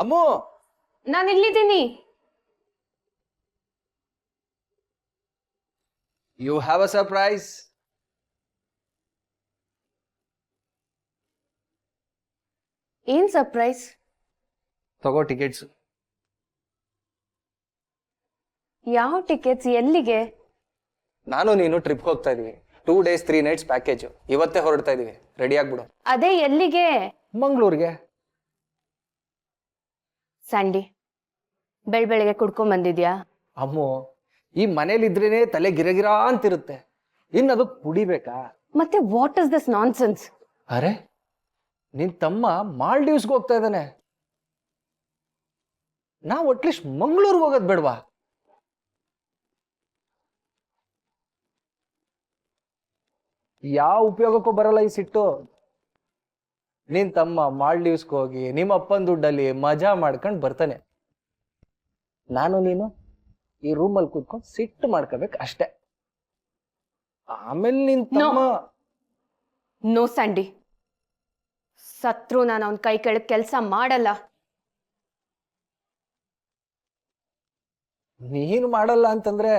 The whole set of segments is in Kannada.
ಅಮ್ಮು, ನಾನು ಇಲ್ಲಿದ್ದೀನಿ. You have a surprise. ಏನ್ ಸರ್ಪ್ರೈಸ್? ತಗೋ ಟಿಕೆಟ್ಸ್. ಯಾವ ಟಿಕೆಟ್ಸ್? ಎಲ್ಲಿಗೆ? ನಾನು ನೀನು ಟ್ರಿಪ್ ಹೋಗ್ತಾ ಇದೀವಿ. 2 days 3 nights ಪ್ಯಾಕೇಜ್. ಇವತ್ತೇ ಹೊರಡ್ತಾ ಇದೀವಿ. ರೆಡಿ ಆಗ್ಬಿಡು. ಅದೇ ಎಲ್ಲಿಗೆ? ಮಂಗಳೂರಿಗೆ. ಸಂಡಿ, ಬೆಳಗ್ಗೆ ಕುಡ್ಕೊಂಡ್ ಬಂದಿದ್ಯಾ? ಅಮ್ಮು, ಈ ಮನೇಲಿದ್ರೇನೆ ತಲೆ ಗಿರಗಿರ ಅಂತಿರುತ್ತೆ. ಇನ್ನು ಅದು ಕುಡಿಬೇಕಾ? ಮತ್ತೆ ವಾಟ್ ಇಸ್ ದಿಸ್ ನಾನ್ಸೆನ್ಸ್? ಅರೆ, ನಿನ್ ತಮ್ಮ ಮಾಲ್ಡೀವ್ಸ್ಗೆ ಹೋಗ್ತಾ ಇದ್ದಾನೆ. ನಾವು ಅಟ್ಲೀಸ್ಟ್ ಮಂಗಳೂರಿಗೆ ಹೋಗೋದ್ ಬೇಡವಾ? ಯಾವ ಉಪಯೋಗಕ್ಕೂ ಬರಲ್ಲ ಈ ಸಿಟ್ಟು. ನಿನ್ ತಮ್ಮ ಮಾಲ್ಡೀವ್ಸ್ಗೆ ಹೋಗಿ ನಿಮ್ಮ ಅಪ್ಪನ ದುಡ್ಡಲ್ಲಿ ಮಜಾ ಮಾಡ್ಕೊಂಡು ಬರ್ತಾನೆ. ನಾನು ನೀನು ಈ ರೂಮಲ್ಲಿ ಕೂತ್ಕೊಂಡು ಸಿಟ್ಟು ಮಾಡ್ಕೋಬೇಕು ಅಷ್ಟೆ. ಆಮೇಲೆ ನಿನ್ ತಮ್ಮ ನೋ ಸ್ಯಾಂಡಿ, ಸತ್ರು ನಾನು ಅವನ್ ಕೈ ಕೆಳಗ್ ಕೆಲಸ ಮಾಡಲ್ಲ. ನೀನು ಮಾಡಲ್ಲ ಅಂತಂದ್ರೆ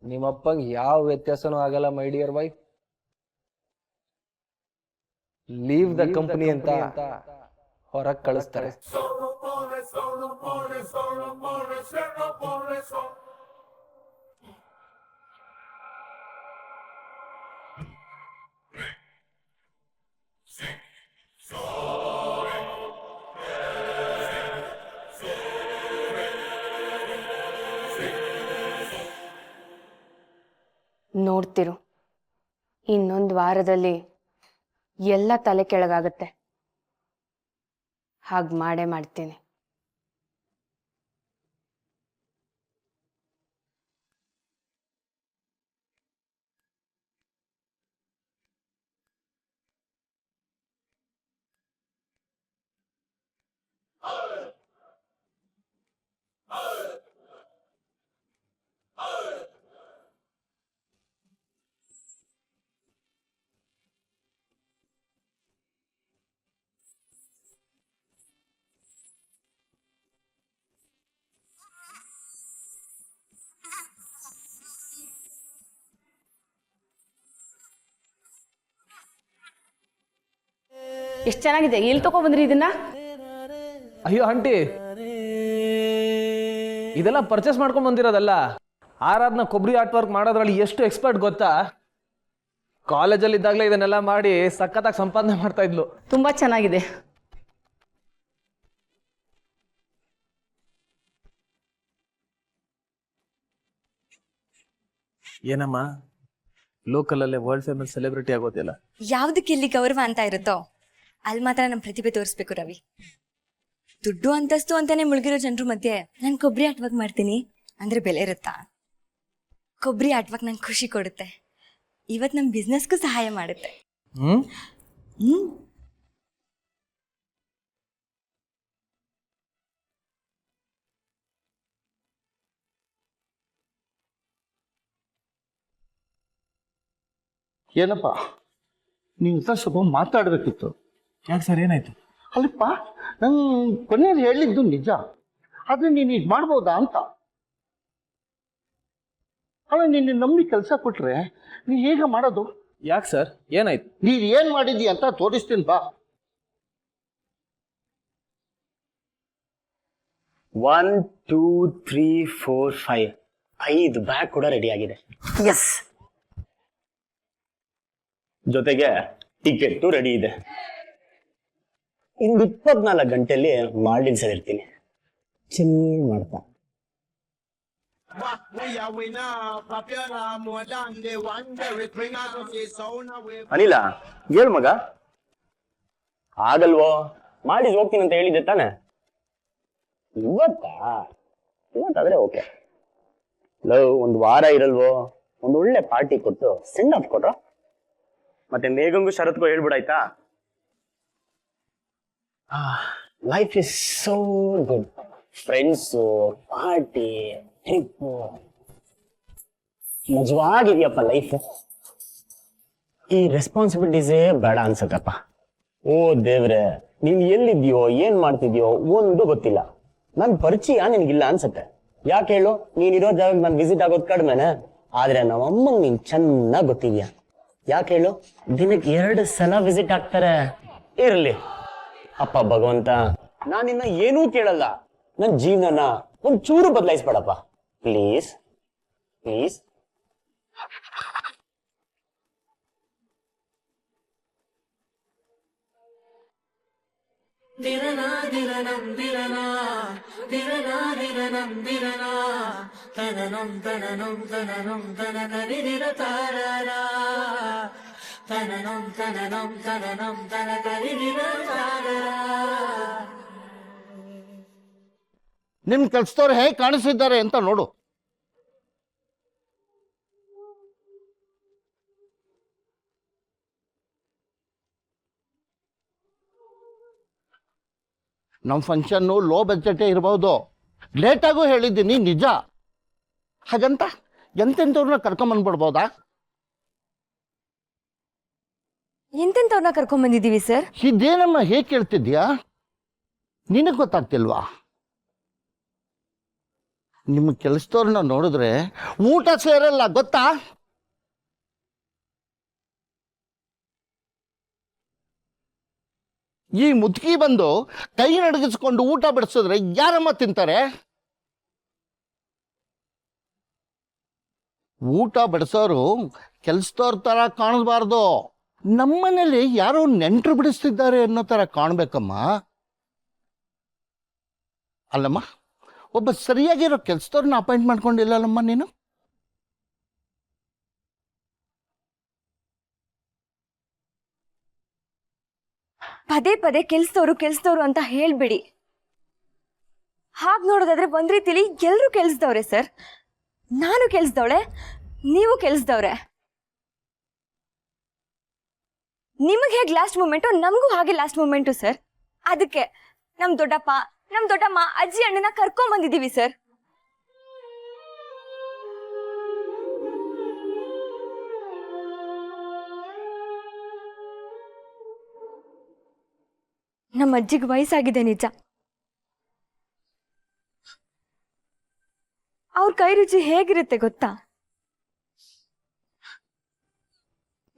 ನಿಮ್ಮಪ್ಪಂಗೆ ಯಾವ ವ್ಯತ್ಯಾಸನೂ ಆಗಲ್ಲ. My dear wife, leave the company ಅಂತ ಹೊರಗೆ ಕಳಿಸ್ತಾರೆ. ನೋಡ್ತಿರು, ಇನ್ನೊಂದು ವಾರದಲ್ಲಿ ಎಲ್ಲ ತಲೆ ಕೆಳಗಾಗತ್ತೆ. ಹಾಗೆ ಮಾಡೇ ಮಾಡ್ತೀನಿ. ಎಷ್ಟು ಚೆನ್ನಾಗಿದೆ. ಎಲ್ಲಿ ತಗೊಬಂದ್ರಿ ಇದನ್ನ? ಅಯ್ಯೋ ಆಂಟಿ, ಇದೆಲ್ಲ ಪರ್ಚೇಸ್ ಮಾಡ್ಕೊಂಡ್ ಬಂದಿರೋದಲ್ಲ. ಆರಾಧನಾ ಕೊಬ್ಬರಿ ಆರ್ಟ್ ವರ್ಕ್ ಮಾಡೋದ್ರಲ್ಲಿ ಎಷ್ಟು ಎಕ್ಸ್ಪರ್ಟ್ ಗೊತ್ತಾ? ಕಾಲೇಜಲ್ಲಿ ಇದ್ದಾಗಲೇ ಇದನ್ನೆಲ್ಲ ಮಾಡಿ ಸಖತ್ತಾಗಿ ಸಂಪಾದನೆ ಮಾಡ್ತಾ ಇದ್ಲು. ತುಂಬಾ ಚೆನ್ನಾಗಿದೆ. ಏನಮ್ಮ, ಲೋಕಲ್ ಅಲ್ಲೇ ವರ್ಲ್ಡ್ ಫೇಮಸ್ ಸೆಲೆಬ್ರಿಟಿ ಆಗೋದಿಲ್ಲ. ಯಾವ್ದಕ್ಕೆ ಇಲ್ಲಿ ಗೌರವ ಅಂತ ಇರುತ್ತೋ ಅಲ್ಲಿ ಮಾತ್ರ ನಮ್ಮ ಪ್ರತಿಭೆ ತೋರಿಸ್ಬೇಕು ರವಿ. ದುಡ್ಡು ಅಂತಸ್ತು ಅಂತಾನೆ ಮುಳುಗಿರೋ ಜನರ ಮಧ್ಯೆ ನಾನು ಕೊಬ್ಬರಿ ಆಟವಾಗಿ ಮಾಡ್ತೀನಿ ಅಂದ್ರೆ ಬೆಲೆ ಇರುತ್ತಾ? ಕೊಬ್ಬರಿ ಆಟವಾಗಿ ನಂಗೆ ಖುಷಿ ಕೊಡುತ್ತೆ. ಇವತ್ತು ನಮ್ಮ ಬಿಸ್ನೆಸ್ಗೂ ಸಹಾಯ ಮಾಡುತ್ತೆ. ಹ್ಮ್ ಹ್ಮ್ ಏನಪ್ಪ, ನೀವು ಸ್ವಲ್ಪ ಮಾತಾಡಬೇಕಿತ್ತು. ಯಾಕೆ ಸರ್, ಏನಾಯ್ತು? ಅಲ್ಲಪ್ಪ, ನಂಗೆ ಕೊನೆಯಲ್ಲಿ ಹೇಳಿದ್ದು ನಿಜ, ಆದರೆ ನೀನು ಇದು ಮಾಡ್ಬೋದಾ ಅಂತ. ಅಲ್ಲ, ನಿನ್ನ ನಂಬಿ ಕೆಲಸ ಕೊಟ್ರೆ ನೀ ಹೇಗೆ ಮಾಡೋದು? ಯಾಕೆ ಸರ್, ಏನಾಯ್ತು? ನೀನು ಏನು ಮಾಡಿದ್ದೀಯ ಅಂತ ತೋರಿಸ್ತೀನಿ ಬಾ. 1 2 3 4 5 5 ಬ್ಯಾಗ್ ಕೂಡ ರೆಡಿ ಆಗಿದೆ. ಎಸ್, ಜೊತೆಗೆ ಟಿಕೆಟ್ ರೆಡಿ ಇದೆ. ಇನ್ನು 24 ಗಂಟೆಯಲ್ಲಿ ಮಾಲ್ಡೀವ್ಸ್ ಅಲ್ಲಿ ಇರ್ತೀನಿ, ಚಿಲ್ ಮಾಡ್ತಾ. ಅನಿಲ, ಹೇಳ್ ಮಗ. ಆಗಲ್ವೋ? ಮಾಲ್ಡೀವ್ಸ್ ಹೋಗ್ತೀನಿ ಅಂತ ಹೇಳಿದ್ದೆ ತಾನೆ? ಇವತ್ತಾದ್ರೆ ಓಕೆ. ಲವ್, ಒಂದು ವಾರ ಇರಲ್ವೋ? ಒಂದು ಒಳ್ಳೆ ಪಾರ್ಟಿ ಕೊಟ್ಟು ಸೆಂಡ್ ಆಫ್ ಕೊಟ್ರ. ಮತ್ತೆ ಮೇಘಂಗೂ ಶರತ್ಗೂ ಹೇಳ್ಬಿಡಾಯ್ತಾ? Life is so good. Friends, party, trip, ಮಜವಾಗಿದೆಯಪ್ಪ ಲೈಫ್. ಈ ರೆಸ್ಪಾನ್ಸಿಬಿಲಿಟೀಸೇ ಬೇಡ ಅನ್ಸತ್ತಪ್ಪ. ಓ ದೇವ್ರೆ, ನೀನ್ ಎಲ್ಲಿದ್ಯೋ ಏನ್ ಮಾಡ್ತಿದ್ಯೋ ಒಂದು ಗೊತ್ತಿಲ್ಲ. ನನ್ ಪರಿಚಯ ನಿನ್ಗಿಲ್ಲ ಅನ್ಸತ್ತೆ. ಯಾಕೆ ಹೇಳು, ನೀನಿರೋ ಜಾಗಕ್ಕೆ ನಾನು ವಿಸಿಟ್ ಆಗೋದು ಕಡಿಮೆನೆ. ಆದ್ರೆ ನಮ್ಮ ಅಮ್ಮಂಗ್ ನೀನ್ ಚೆನ್ನಾಗ್ ಗೊತ್ತಿದ್ಯಾ. ಯಾಕೆ ಹೇಳು, ದಿನಕ್ಕೆ 2 ಸಲ ವಿಸಿಟ್ ಆಗ್ತಾರೆ. ಇರ್ಲಿ ಅಪ್ಪ ಭಗವಂತ, ನಾನಿನ್ನ ಏನೂ ಕೇಳಲ್ಲ. ನನ್ ಜೀವನನ ಒಂಚೂರು ಬದಲಾಯಿಸ್ಬೇಡಪ್ಪ ಪ್ಲೀಸ್ ಪ್ಲೀಸ್. ನಿಮ್ ಕೆಲ್ಸದವ್ರು ಹೇಗೆ ಕಾಣಿಸಿದ್ದಾರೆ ಅಂತ ನೋಡು. ನಮ್ಮ ಫಂಕ್ಷನ್ನು ಲೋ ಬಜೆಟೇ ಇರ್ಬೋದು. ಲೇಟಾಗೂ ಹೇಳಿದ್ದೀನಿ ನಿಜ. ಹಾಗಂತ ಎಂತೆಂಥವ್ರನ್ನ ಕರ್ಕೊಂಬಂದ್ಬಿಡ್ಬೋದಾ? ಎಂತೆಂಥವ್ರನ್ನ ಕರ್ಕೊಂಬಂದಿದ್ದೀವಿ ಸರ್? ಇದೇನಮ್ಮ ಹೇಗೆ ಕೇಳ್ತಿದ್ಯಾ? ನಿನಗೆ ಗೊತ್ತಾಗ್ತಿಲ್ವಾ? ನಿಮ್ಮ ಕೆಲಸದವ್ರನ್ನ ನೋಡಿದ್ರೆ ಊಟ ಸೇರಲ್ಲ ಗೊತ್ತಾ? ಈ ಮುದುಕಿ ಬಂದು ಕೈ ನಡಗಿಸ್ಕೊಂಡು ಊಟ ಬಡಿಸಿದ್ರೆ ಯಾರಮ್ಮ ತಿಂತಾರೆ? ಊಟ ಬಡಿಸೋರು ಕೆಲಸದವ್ರ ಥರ ಕಾಣಬಾರ್ದು. ನಮ್ಮನೇಲಿ ಯಾರೋ ನೆಂಟರು ಬಿಡಿಸ್ತಿದ್ದಾರೆ ಅನ್ನೋ ಥರ ಕಾಣ್ಬೇಕಮ್ಮ. ಅಲ್ಲಮ್ಮ, ಒಬ್ಬ ಸರಿಯಾಗಿರೋ ಕೆಲಸದವ್ರನ್ನ ಅಪಾಯಿಂಟ್ ಮಾಡ್ಕೊಂಡಿಲ್ಲಲ್ಲಮ್ಮ ನೀನು. ಪದೇ ಪದೇ ಕೆಲ್ಸದವ್ರು ಅಂತ ಹೇಳ್ಬೇಡಿ. ಹಾಗೆ ನೋಡೋದಾದ್ರೆ ಒಂದ್ ರೀತಿಲಿ ಎಲ್ರೂ ಕೆಲ್ಸದವ್ರೆ ಸರ್. ನಾನು ಕೆಲ್ಸದವಳೆ, ನೀವು ಕೆಲ್ಸದವ್ರೆ. ನಿಮಗೆ ಹೇಗೆ ಲಾಸ್ಟ್ ಮೂಮೆಂಟು, ನಮಗೂ ಹಾಗೆ ಲಾಸ್ಟ್ ಮೂಮೆಂಟು ಸರ್. ಅದಕ್ಕೆ ನಮ್ ದೊಡ್ಡಪ್ಪ, ನಮ್ ದೊಡ್ಡಮ್ಮ, ಅಜ್ಜಿ ಅಣ್ಣನ ಕರ್ಕೊಂಡ್ ಬಂದಿದ್ದೀವಿ ಸರ್. ನಮ್ಮ ಅಜ್ಜಿಗೆ ವಯಸ್ಸಾಗಿದೆ ನಿಜ. ಅವ್ರ ಕೈ ರುಚಿ ಹೇಗಿರುತ್ತೆ ಗೊತ್ತಾ?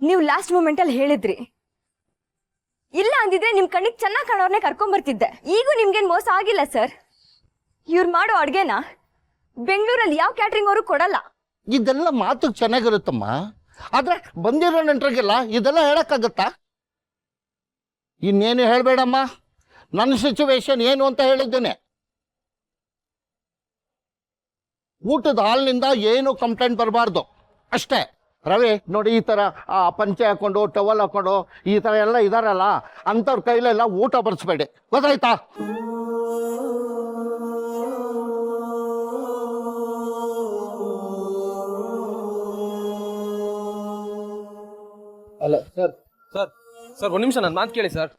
ನೀವು ಲಾಸ್ಟ್ ಮೂಮೆಂಟ್ ಅಲ್ಲಿ ಹೇಳಿದ್ರಿ, ಇಲ್ಲ ಅಂದಿದ್ರೆ ನಿಮ್ ಕಣ್ಣಿಗೆ ಚೆನ್ನಾಗಿ ಕಾಣೋರ್ನೆ ಕರ್ಕೊಂಡ್ ಬರ್ತಿದ್ದೆ. ಈಗೂ ನಿಮ್ಗೇನ್ ಮೋಸ ಆಗಿಲ್ಲ ಸರ್. ಇವ್ರು ಮಾಡೋ ಅಡ್ಗೆನ ಬೆಂಗಳೂರಲ್ಲಿ ಯಾವ ಕ್ಯಾಟ್ರಿಂಗ್ ಅವರು ಕೊಡಲ್ಲ. ಇದೆಲ್ಲ ಮಾತು ಚೆನ್ನಾಗಿರುತ್ತಮ್ಮ, ಆದ್ರೆ ಬಂದಿರೋ ನೆಂಟ್ರಿಗೆಲ್ಲ ಇದೆಲ್ಲ ಹೇಳಕ್ಕಾಗತ್ತಾ? ಇನ್ನೇನು ಹೇಳಬೇಡಮ್ಮ. ನನ್ನ ಸಿಚುವೇಶನ್ ಏನು ಅಂತ ಹೇಳಿದ್ದೇನೆ. ಊಟದ ಹಾಲ್ನಿಂದ ಏನು ಕಂಪ್ಲೇಂಟ್ ಬರಬಾರ್ದು ಅಷ್ಟೇ. ರವಿ ನೋಡಿ, ಈ ಥರ ಪಂಚೆ ಹಾಕೊಂಡು ಟವಲ್ ಹಾಕೊಂಡು ಈ ಥರ ಎಲ್ಲ ಇದಾರಲ್ಲ, ಅಂಥವ್ರ ಕೈಲೆಲ್ಲ ಊಟ ಬಡಿಸ್ಬೇಡಿ, ಗೊತ್ತಾಯ್ತಾ? ಅಲ್ಲ ಸರ್ ಸರ್ ಸರ್ ಒಂದು ನಿಮಿಷ ನನ್ನ ಮಾತು ಕೇಳಿ ಸರ್.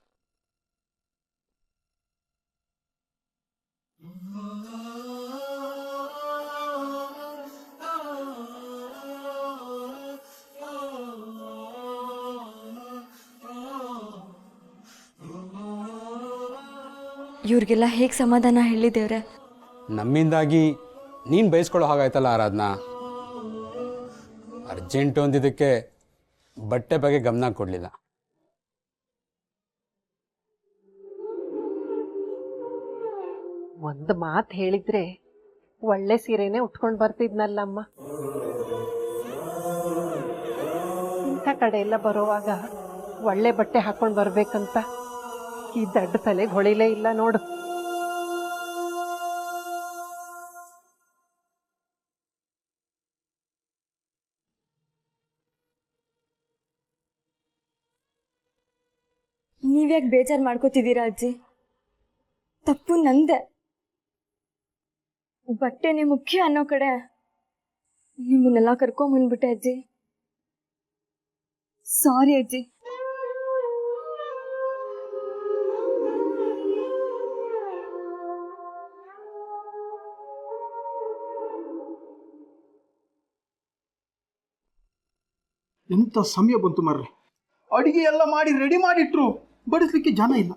ಇವ್ರಿಗೆಲ್ಲ ಹೇಗೆ ಸಮಾಧಾನ ಹೇಳಿದೇವ್ರೆ? ನಮ್ಮಿಂದಾಗಿ ನೀನು ಬಯಸ್ಕೊಳ್ಳೋ ಹಾಗಾಯ್ತಲ್ಲ ಆರಾಧನಾ. ಅರ್ಜೆಂಟು ಅಂದಿದ್ದಕ್ಕೆ ಬಟ್ಟೆ ಬಗ್ಗೆ ಗಮನ ಕೊಡಲಿಲ್ಲ. ಒಂದು ಮಾತು ಹೇಳಿದ್ರೆ ಒಳ್ಳೆ ಸೀರೆನೆ ಉಟ್ಕೊಂಡು ಬರ್ತಿದ್ನಲ್ಲಮ್ಮ. ಇಂಥ ಕಡೆ ಎಲ್ಲ ಬರೋವಾಗ ಒಳ್ಳೆ ಬಟ್ಟೆ ಹಾಕೊಂಡು ಬರ್ಬೇಕಂತ ಈ ದಡ್ಡ ತಲೆಗೆ ಹೊಳಿಲೇ ಇಲ್ಲ ನೋಡು. ನೀವ್ಯಾಕೆ ಬೇಜಾರು ಮಾಡ್ಕೋತಿದ್ದೀರಾ ಅಜ್ಜಿ? ತಪ್ಪು ನಂದೆ. ಬಟ್ಟೆನೇ ಮುಖ್ಯ ಅನ್ನೋ ಕಡೆ ನಿಮ್ಮನ್ನೆಲ್ಲ ಕರ್ಕೊಂಬಂದ್ಬಿಟ್ಟೆ ಅಜ್ಜಿ. ಸಾರಿ ಅಜ್ಜಿ. ಎಂಥ ಸಮಯ ಬಂತು ಮಾರ್ರೆ. ಅಡಿಗೆ ಎಲ್ಲ ಮಾಡಿ ರೆಡಿ ಮಾಡಿಟ್ರು, ಬಡಿಸ್ಲಿಕ್ಕೆ ಜನ ಇಲ್ಲ.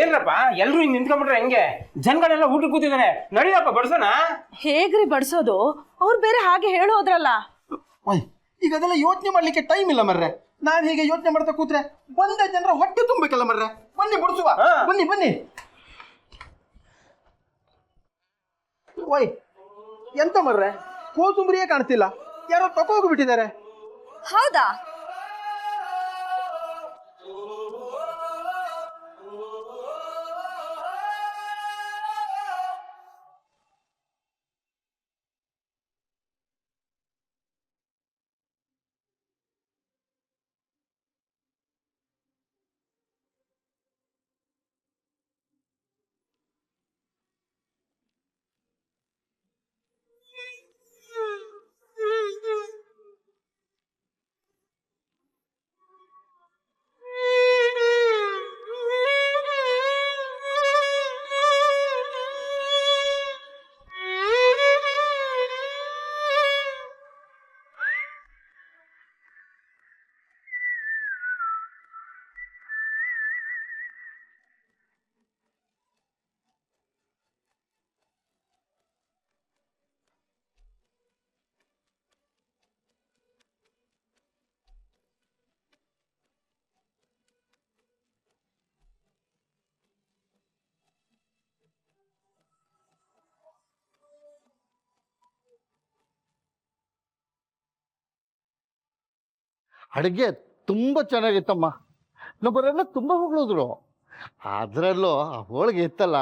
ಏನ್ರಪ್ಪ ಎಲ್ರು ಹಿಂಗ್ ನಿಂತ್ಕೊಂಡ್ಬಿಟ್ರೆ ಹೆಂಗೆ? ಜನಗಳೆಲ್ಲ ಊಟ ಕೂತಿದ್ದಾರೆ, ನಡೀರಪ್ಪ ಬಡ್ಸೋಣ. ಹೇಗ್ರಿ ಬಡ್ಸೋದು? ಅವ್ರು ಬೇರೆ ಹಾಗೆ ಹೇಳೋದ್ರಲ್ಲ. ಓಯ್, ಈಗ ಅದೆಲ್ಲ ಯೋಚನೆ ಮಾಡ್ಲಿಕ್ಕೆ ಟೈಮ್ ಇಲ್ಲ ಮರ್ರೆ. ನಾನ್ ಹೀಗೆ ಯೋಚನೆ ಮಾಡ್ತಾ ಕೂತ್ರೆ ಬಂದ ಜನರ ಹೊಟ್ಟೆ ತುಂಬಬೇಕಲ್ಲ ಮರ್ರೆ. ಬನ್ನಿ ಬಡಿಸುವ, ಬನ್ನಿ ಬನ್ನಿ. ಓಯ್, ಎಂತ ಮರ್ರೆ, ಕೋಸುಂಬರಿಯೇ ಕಾಣ್ತಿಲ್ಲ, ಯಾರೋ ತಕೋಗ್ಬಿಟ್ಟಿದ್ದಾರೆ. ಹೌದಾ? ಅಡುಗೆ ತುಂಬ ಚೆನ್ನಾಗಿತ್ತಮ್ಮ. ನಮ್ಮವರೆಲ್ಲ ತುಂಬ ಹೊಗಳಿದ್ರು. ಅದರಲ್ಲೂ ಆ ಹೋಳಿಗೆ ಇತ್ತಲ್ಲ,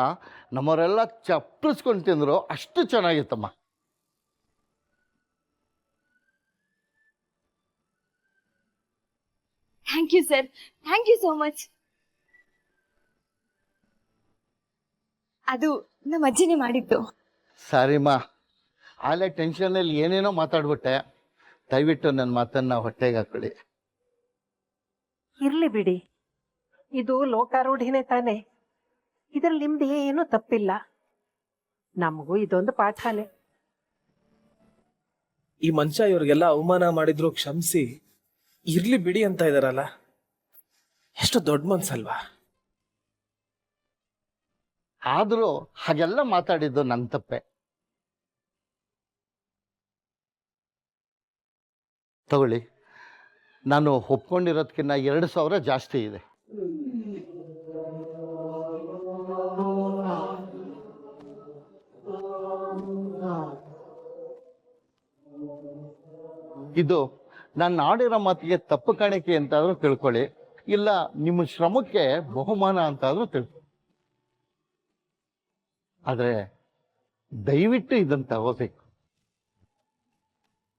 ನಮ್ಮವರೆಲ್ಲ ಚಪ್ಪರಿಸ್ಕೊಂಡು ತಿಂದರು, ಅಷ್ಟು ಚೆನ್ನಾಗಿತ್ತಮ್ಮ. Thank you sir, thank you so much. ಅದು ನಮ್ಮ ಅಜ್ಜಿನೇ ಮಾಡಿದ್ದು. ಸಾರಿಮ್ಮ, ಆಲೇ ಟೆನ್ಷನಲ್ಲಿ ಏನೇನೋ ಮಾತಾಡ್ಬಿಟ್ಟೆ. ದಯವಿಟ್ಟು ನನ್ನ ಮಾತನ್ನು ಹೊಟ್ಟೆಗೆ ಹಾಕೊಳ್ಳಿ. ಇರ್ಲಿ ಬಿಡಿ, ಇದು ಲೋಕಾರೂಢಿನೇ ತಾನೆ, ಇದ್ರಲ್ಲಿ ನಿಮ್ದು ಏನೂ ತಪ್ಪಿಲ್ಲ. ನಮಗೂ ಇದೊಂದು ಪಾಠನೇ. ಈ ಮನುಷ್ಯ ಇವ್ರಿಗೆಲ್ಲ ಅವಮಾನ ಮಾಡಿದ್ರು ಕ್ಷಮಿಸಿ ಇರ್ಲಿ ಬಿಡಿ ಅಂತ ಇದಾರಲ್ಲ, ಎಷ್ಟು ದೊಡ್ಡ ಮನ್ಸಲ್ವಾ. ಆದರೂ ಹಾಗೆಲ್ಲ ಮಾತಾಡಿದ್ದು ನನ್ನ ತಪ್ಪೆ. ತಗೊಳ್ಳಿ, ನಾನು ಒಪ್ಕೊಂಡಿರೋದಕ್ಕಿಂತ 2,000 ಜಾಸ್ತಿ ಇದೆ. ಇದು ನಾನು ಆಡಿರೋ ಮಾತಿಗೆ ತಪ್ಪು ಕಾಣಿಕೆ ಅಂತಾದರೂ ತಿಳ್ಕೊಳ್ಳಿ, ಇಲ್ಲ ನಿಮ್ಮ ಶ್ರಮಕ್ಕೆ ಬಹುಮಾನ ಅಂತಾದರೂ ತಿಳ್ಕೊಳ್ಳಿ. ಆದರೆ ದಯವಿಟ್ಟು ಇದನ್ನು ತಗೋಬೇಕು.